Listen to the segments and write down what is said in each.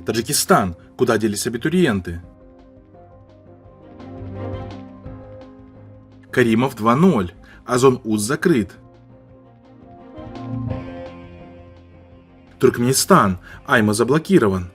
Таджикистан. Куда делись абитуриенты? Каримов 2:0. Озон-УЗ закрыт. Туркменистан. Айма заблокирован.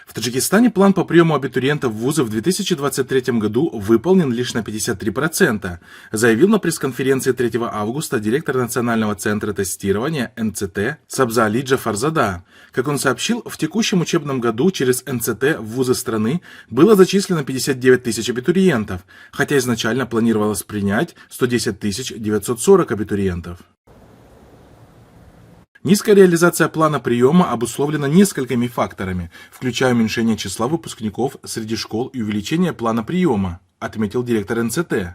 В Таджикистане план по приему абитуриентов в вузы в 2023 году выполнен лишь на 53%, заявил на пресс-конференции 3 августа директор Национального центра тестирования НЦТ Сабзали Джафарзада. Как он сообщил, в текущем учебном году через НЦТ в вузы страны было зачислено 59 тысяч абитуриентов, хотя изначально планировалось принять 110 940 абитуриентов. Низкая реализация плана приема обусловлена несколькими факторами, включая уменьшение числа выпускников среди школ и увеличение плана приема, отметил директор НЦТ.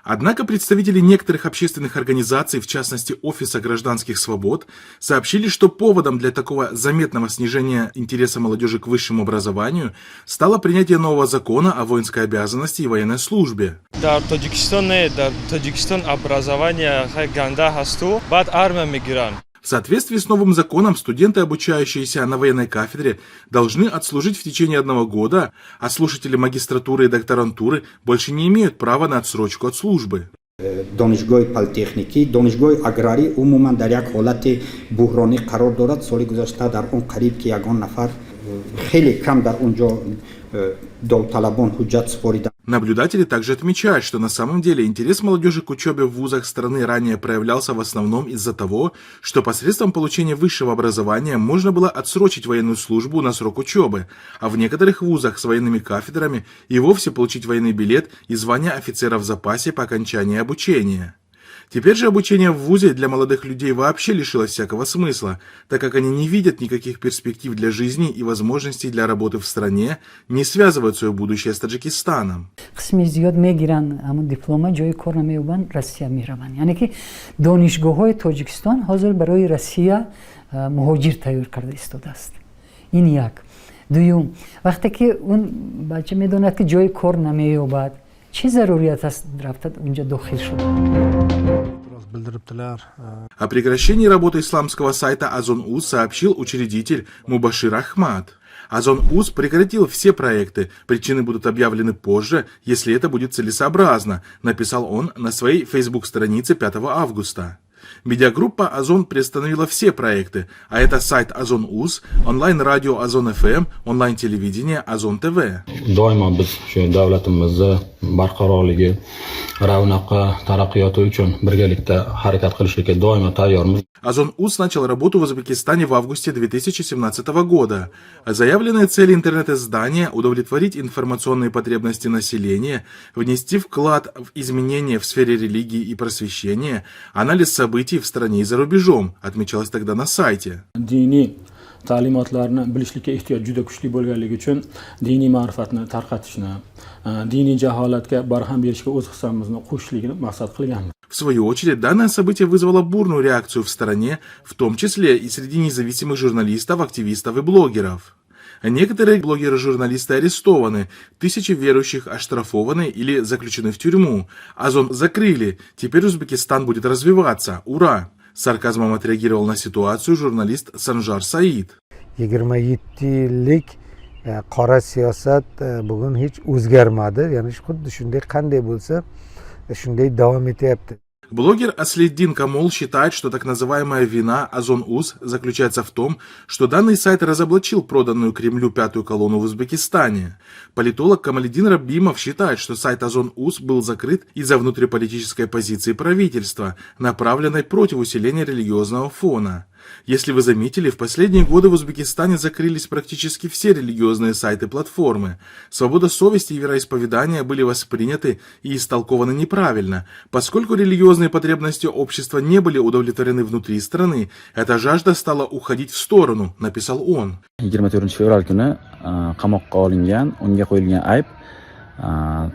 Однако представители некоторых общественных организаций, в частности Офиса гражданских свобод, сообщили, что поводом для такого заметного снижения интереса молодежи к высшему образованию стало принятие нового закона о воинской обязанности и военной службе. Дар Таджикистан образование ганда хасту, бад армия мигрант. В соответствии с новым законом студенты, обучающиеся на военной кафедре, должны отслужить в течение 1 года, а слушатели магистратуры и докторантуры больше не имеют права на отсрочку от службы. دانشگاه پلی‌تکنیکی، دانشگاه اگراری عموما در یک حالت بحرانی قرار دارد. سال گذشته در اون قریب که یگان نفر خیلی کم در اونجا داوطلبان حجت سپاریدند. Наблюдатели также отмечают, что на самом деле интерес молодежи к учебе в вузах страны ранее проявлялся в основном из-за того, что посредством получения высшего образования можно было отсрочить военную службу на срок учебы, а в некоторых вузах с военными кафедрами и вовсе получить военный билет и звание офицера в запасе по окончании обучения. Теперь же обучение в вузе для молодых людей вообще лишилось всякого смысла, так как они не видят никаких перспектив для жизни и возможностей для работы в стране, не связывают свое будущее с Таджикистаном. قسمی زیاد میگیرن اما دیپلم جای کار نمی‌یابن روسیه میروند. یعنی که دانشگاه‌های تاجیکستان حاضر برای روسیه مهاجر تیار کرده ایستاده است. این یک. دوم وقتی که اون بچه میداند که جای کار نمی‌یابد چه ضروریات است رفت اونجا داخل شد. О прекращении работы исламского сайта Озон-УЗ сообщил учредитель Мубашир Ахмад. Озон-УЗ прекратил все проекты, причины будут объявлены позже, если это будет целесообразно, написал он на своей Facebook-странице 5 августа. Медиагруппа «Озон» приостановила все проекты, а это сайт «Озон-УЗ», онлайн-радио «Озон-ФМ», онлайн-телевидение «Озон-ТВ». Doimo biz shu davlatimizni barqarorligi, ravnaqi, taraqqiyoti uchun birgalikda harakat qilishga doimo tayyormiz. Озон-УЗ начал работу в Узбекистане в августе 2017 года. Заявленные цели интернет-издания – удовлетворить информационные потребности населения, внести вклад в изменения в сфере религии и просвещения, анализ событий в стране и за рубежом, отмечалось тогда на сайте. ta'limotlarni bilishlikka ehtiyoj juda kuchli bo'lganligi uchun diniy ma'rifatni tarqatishni, diniy jaholatga barham berishga o'z hissamizni qo'shishlikni maqsad qilganmiz. В свою очередь, данное событие вызвало бурную реакцию в стране, в том числе и среди независимых журналистов, активистов и блогеров. Некоторые блогеры-журналисты арестованы, тысячи верующих оштрафованы или заключены в тюрьму. Озон закрыли, теперь Узбекистан будет развиваться. Ура! С сарказмом отреагировал на ситуацию журналист Санжар Саид. 27 yillik qora siyosat bugun hech o'zgarmadi. Ya'ni xuddi shunday qanday bo'lsa shunday davom etyapti. Блогер Аслиддин Камол считает, что так называемая вина Озон-УЗ заключается в том, что данный сайт разоблачил проданную Кремлю пятую колонну в Узбекистане. Политолог Камалиддин Раббимов считает, что сайт Озон-УЗ был закрыт из-за внутриполитической позиции правительства, направленной против усиления религиозного фона. Если вы заметили, в последние годы в Узбекистане закрылись практически все религиозные сайты-платформы. Свобода совести и вероисповедания были восприняты и истолкованы неправильно. Поскольку религиозные потребности общества не были удовлетворены внутри страны, эта жажда стала уходить в сторону, написал он. 24 fevral kuni qamoqqa olingan, unga qo'yilgan ayb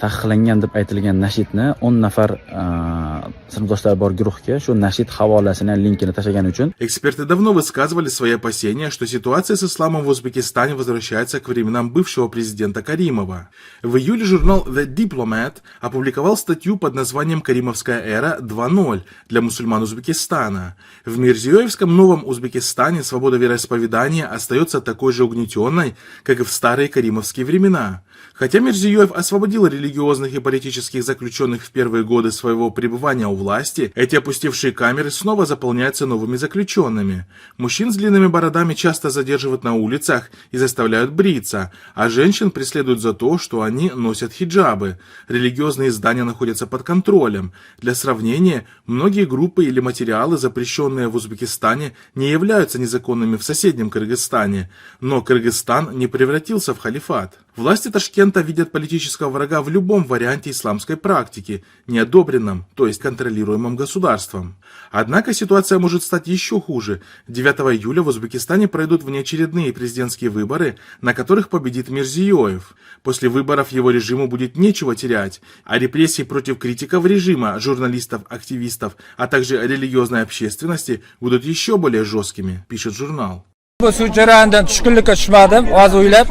taqiqlangan deb aytilgan nashidni 10 nafar sinfdoshlar bor guruhga shu nashid havolasini linkini tashlagani uchun Эксперты давно высказывали свои опасения, что ситуация с исламом в Узбекистане возвращается к временам бывшего президента Каримова. В июле журнал The Diplomat опубликовал статью под названием «Каримовская эра 2.0» для мусульман Узбекистана. В Мирзиёевском новом Узбекистане свобода вероисповедания остается такой же угнетенной, как и в старые каримовские времена. Хотя Мирзиёев освободил религиозных и политических заключенных в первые годы своего пребывания у власти, эти опустевшие камеры снова заполняются новыми заключенными. Мужчин с длинными бородами часто задерживают на улицах и заставляют бриться, а женщин преследуют за то, что они носят хиджабы. Религиозные издания находятся под контролем. Для сравнения, многие группы или материалы, запрещенные в Узбекистане, не являются незаконными в соседнем Кыргызстане, но Кыргызстан не превратился в халифат. Власти Ташкента видят политического врага в любом варианте исламской практики, неодобренном, то есть контролируемом государством. Однако ситуация может стать еще хуже. 9 июля в Узбекистане пройдут внеочередные президентские выборы, на которых победит Мирзиёев. После выборов его режиму будет нечего терять, а репрессии против критиков режима, журналистов, активистов, а также религиозной общественности будут еще более жесткими, пишет журнал. Bu shu jarayondan tushkunlikka tushmadim, hozir o'ylab,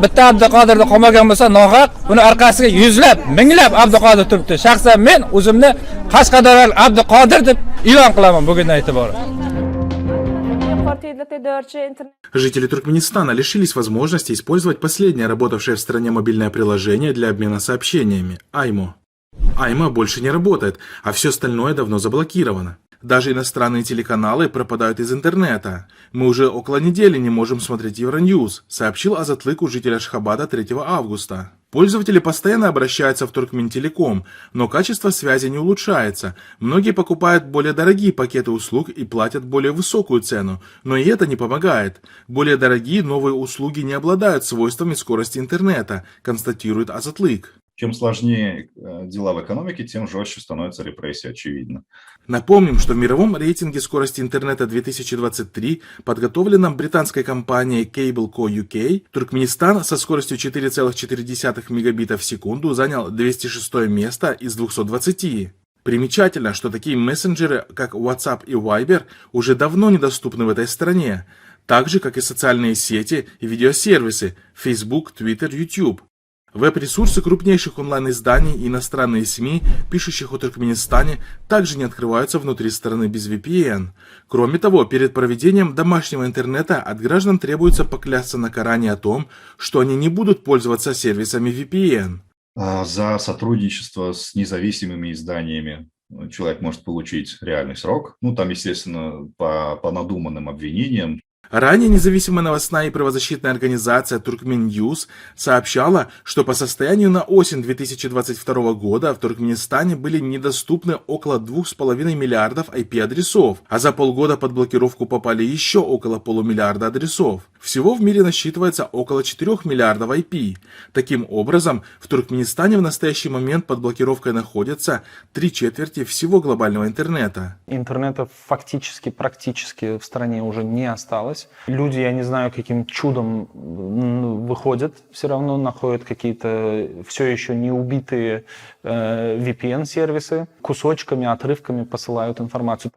bitta Abduqodirni qolmagan bo'lsa nohaq, buni orqasiga yuzlab, minglab Abduqodir turibdi. Shaxsan men o'zimni Qashqadaryo Abduqodir deb e'lon qilaman bugundan e'tiboran. Жители Туркменистана лишились возможности использовать последнее работавшее в стране мобильное приложение для обмена сообщениями – Аймо. Аймо больше не работает, а все остальное давно заблокировано. Даже иностранные телеканалы пропадают из интернета. Мы уже около недели не можем смотреть Евроньюз, сообщил Азатлык, житель Ашхабада 3 августа. Пользователи постоянно обращаются в Туркментелеком, но качество связи не улучшается. Многие покупают более дорогие пакеты услуг и платят более высокую цену, но и это не помогает. Более дорогие новые услуги не обладают свойствами скорости интернета, констатирует Азатлык. Чем сложнее дела в экономике, тем жестче становится репрессия, очевидно. Напомним, что в мировом рейтинге скорости интернета 2023, подготовленном британской компанией Cable Co UK, Туркменистан со скоростью 4,4 мегабита в секунду занял 206 место из 220. Примечательно, что такие мессенджеры, как WhatsApp и Viber, уже давно недоступны в этой стране, так же, как и социальные сети и видеосервисы Facebook, Twitter, YouTube. Веб-ресурсы крупнейших онлайн-изданий и иностранные СМИ, пишущих о Туркменистане, также не открываются внутри страны без VPN. Кроме того, перед проведением домашнего интернета от граждан требуется поклясться на Коране о том, что они не будут пользоваться сервисами VPN. За сотрудничество с независимыми изданиями человек может получить реальный срок. Там, естественно, по надуманным обвинениям. Ранее независимая новостная и правозащитная организация Turkmen-News сообщала, что по состоянию на осень 2022 года в Туркменистане были недоступны около 2,5 миллиардов IP-адресов, а за полгода под блокировку попали еще около полумиллиарда адресов. Всего в мире насчитывается около 4 миллиардов IP. Таким образом, в Туркменистане в настоящий момент под блокировкой находятся 3/4 всего глобального интернета. Интернета фактически, практически в стране уже не осталось. Люди, я не знаю, каким чудом выходят, все равно находят какие-то все еще не убитые VPN-сервисы, кусочками, отрывками посылают информацию.